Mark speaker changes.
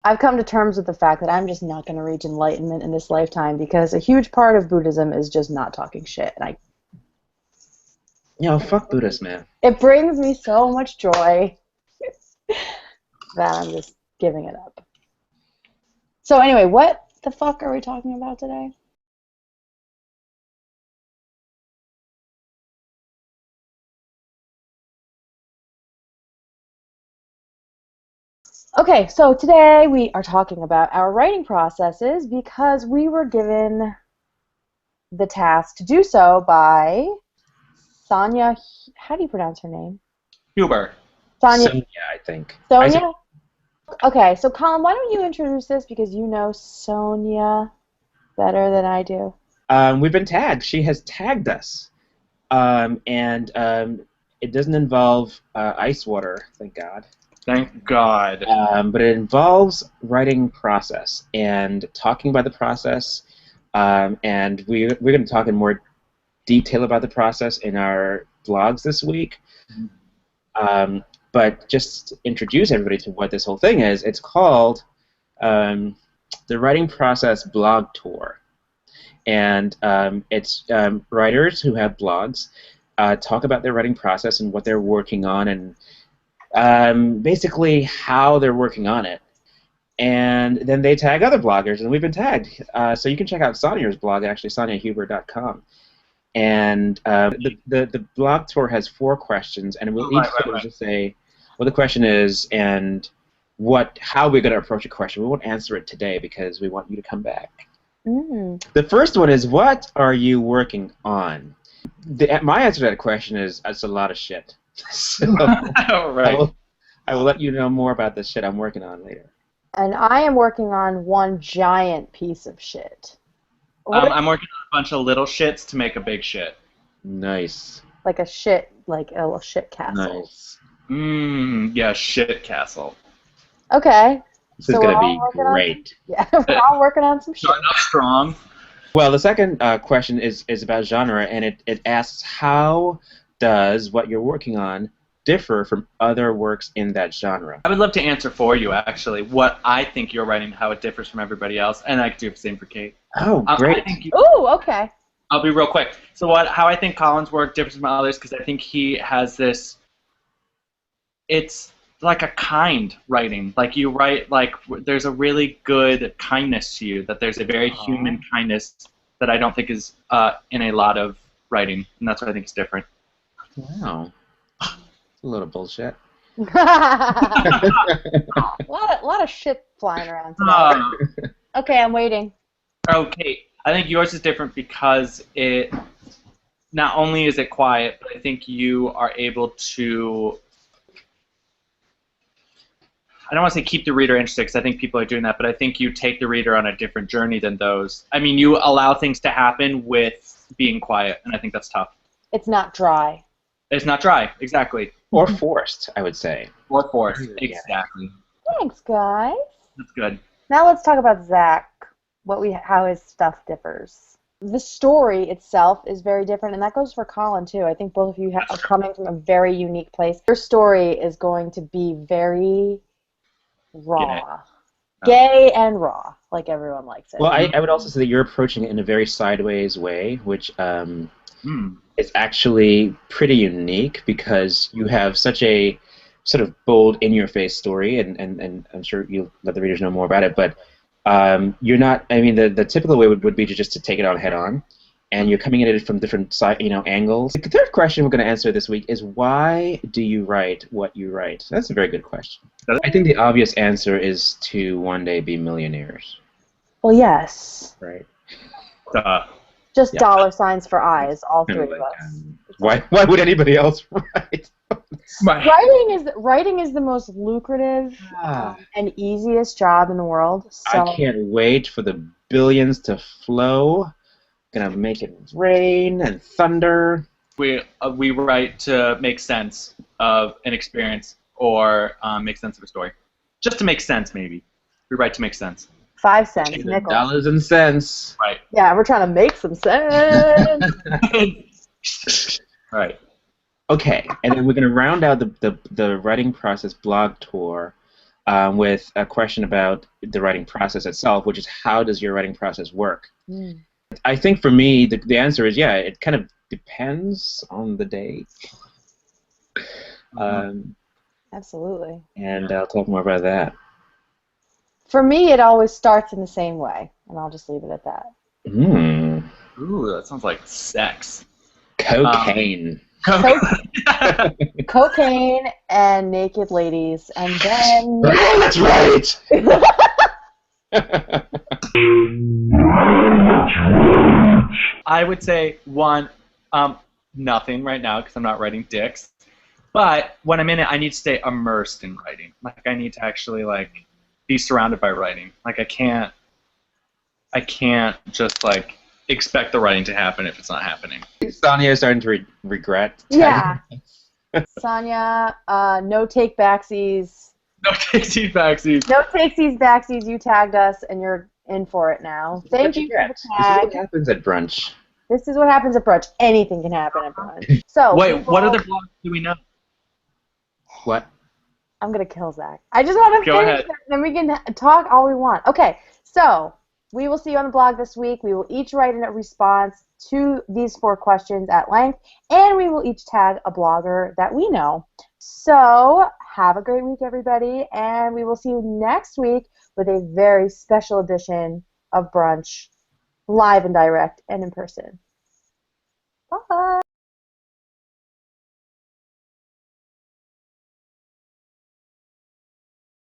Speaker 1: I've come to terms with the fact that I'm just not going to reach enlightenment in this lifetime because a huge part of Buddhism is just not talking shit. And
Speaker 2: Fuck Buddhists, man.
Speaker 1: it brings me so much joy that I'm just giving it up. So anyway, what the fuck are we talking about today? Okay, so today we are talking about our writing processes because we were given the task to do so by Sonya, how do you pronounce her name?
Speaker 3: Huber.
Speaker 2: Sonya, I think.
Speaker 1: Sonya? Okay, so Colin, why don't you introduce this because you know Sonya better than I do.
Speaker 2: We've been tagged. She has tagged us. It doesn't involve ice water, thank God.
Speaker 3: Thank God.
Speaker 2: But it involves writing process and talking about the process. And we're going to talk in more detail about the process in our blogs this week. But just to introduce everybody to what this whole thing is, it's called the Writing Process Blog Tour. And it's writers who have blogs talk about their writing process and what they're working on and basically how they're working on it. And then they tag other bloggers, and we've been tagged. So you can check out Sonya's blog, actually, sonyahuber.com. And the blog tour has 4 questions, and we'll each sort of just say what the question is and how we're going to approach a question. We won't answer it today because we want you to come back. The first one is, what are you working on? My answer to that question is, it's a lot of shit. So
Speaker 3: Right.
Speaker 2: I will let you know more about the shit I'm working on later.
Speaker 1: And I am working on one giant piece of shit.
Speaker 3: I'm working on a bunch of little shits to make a big shit.
Speaker 2: Nice.
Speaker 1: Like a shit castle.
Speaker 2: Nice.
Speaker 3: Yeah, shit castle.
Speaker 1: Okay.
Speaker 2: This is going to be great.
Speaker 1: Yeah, we're all working on some shit.
Speaker 3: Starting up strong.
Speaker 2: Well, the second question is about genre, and it asks, how does what you're working on differ from other works in that genre?
Speaker 3: I would love to answer for you, actually, what I think you're writing, how it differs from everybody else, and I could do the same for Kate.
Speaker 2: Oh, great.
Speaker 1: Ooh, okay.
Speaker 3: I'll be real quick. So how I think Colin's work differs from others, because I think he has this, it's like a kind writing. Like you write, like there's a really good kindness to you, that there's a very human kindness that I don't think is in a lot of writing, and that's what I think is different.
Speaker 2: Wow. A little bullshit.
Speaker 1: a lot of shit flying around today. Okay, I'm waiting.
Speaker 3: Okay, I think yours is different because it not only is it quiet, but I think you are able to, I don't want to say keep the reader interested, because I think people are doing that, but I think you take the reader on a different journey than those. I mean, you allow things to happen with being quiet, and I think that's tough.
Speaker 1: It's not dry.
Speaker 3: It's not dry, exactly.
Speaker 2: Or forced, I would say.
Speaker 3: Or forced, exactly.
Speaker 1: Thanks, guys.
Speaker 3: That's good.
Speaker 1: Now let's talk about Zach, how his stuff differs. The story itself is very different, and that goes for Colin, too. I think both of you are coming from a very unique place. Your story is going to be very raw. Gay and raw, like everyone likes it.
Speaker 2: Well, I would also say that you're approaching it in a very sideways way, which is actually pretty unique because you have such a sort of bold, in-your-face story, and I'm sure you'll let the readers know more about it, but you're not, I mean, the typical way would be just to take it on head-on, and you're coming at it from different angles. The third question we're going to answer this week is, why do you write what you write? That's a very good question. I think the obvious answer is to one day be millionaires.
Speaker 1: Well, yes.
Speaker 2: Right.
Speaker 1: Just dollar signs for eyes, all three of us.
Speaker 2: Why would anybody else write?
Speaker 1: Writing is the most lucrative and easiest job in the world. So.
Speaker 2: I can't wait for the billions to flow. Gonna make it rain and thunder.
Speaker 3: We write to make sense of an experience or make sense of a story. Just to make sense, maybe. We write to make sense.
Speaker 1: 5 cents, nickels.
Speaker 2: Dollars and cents.
Speaker 3: Right.
Speaker 1: Yeah, we're trying to make some sense.
Speaker 3: Right.
Speaker 2: Okay, and then we're going to round out the writing process blog tour with a question about the writing process itself, which is how does your writing process work?
Speaker 1: Mm.
Speaker 2: I think for me, the answer is yeah, it kind of depends on the day.
Speaker 1: Absolutely.
Speaker 2: And I'll talk more about that.
Speaker 1: For me, it always starts in the same way, and I'll just leave it at that.
Speaker 3: Ooh, that sounds like sex.
Speaker 2: Cocaine.
Speaker 1: Cocaine and naked ladies, and then...
Speaker 2: Oh, that's right!
Speaker 3: I would say one, nothing right now because I'm not writing dicks. But when I'm in it, I need to stay immersed in writing. Like I need to actually like be surrounded by writing. Like I can't just like expect the writing to happen if it's not happening.
Speaker 2: Sonya is starting to regret.
Speaker 1: Yeah. Sonya, no take backsies.
Speaker 3: No takesies, backsies.
Speaker 1: No takesies, backsies. You tagged us, and you're in for it now. Thank you for the
Speaker 2: This is
Speaker 1: tag.
Speaker 2: what happens at brunch.
Speaker 1: This is what happens at brunch. Anything can happen at brunch. So
Speaker 3: wait, what other blogs do we know?
Speaker 2: What?
Speaker 1: I'm gonna kill Zach. I just want to
Speaker 3: Go
Speaker 1: finish
Speaker 3: ahead.
Speaker 1: it, then we can talk all we want. Okay, so we will see you on the blog this week. We will each write in a response to these 4 questions at length, and we will each tag a blogger that we know. So have a great week, everybody, and we will see you next week with a very special edition of Brunch, live and direct and in person.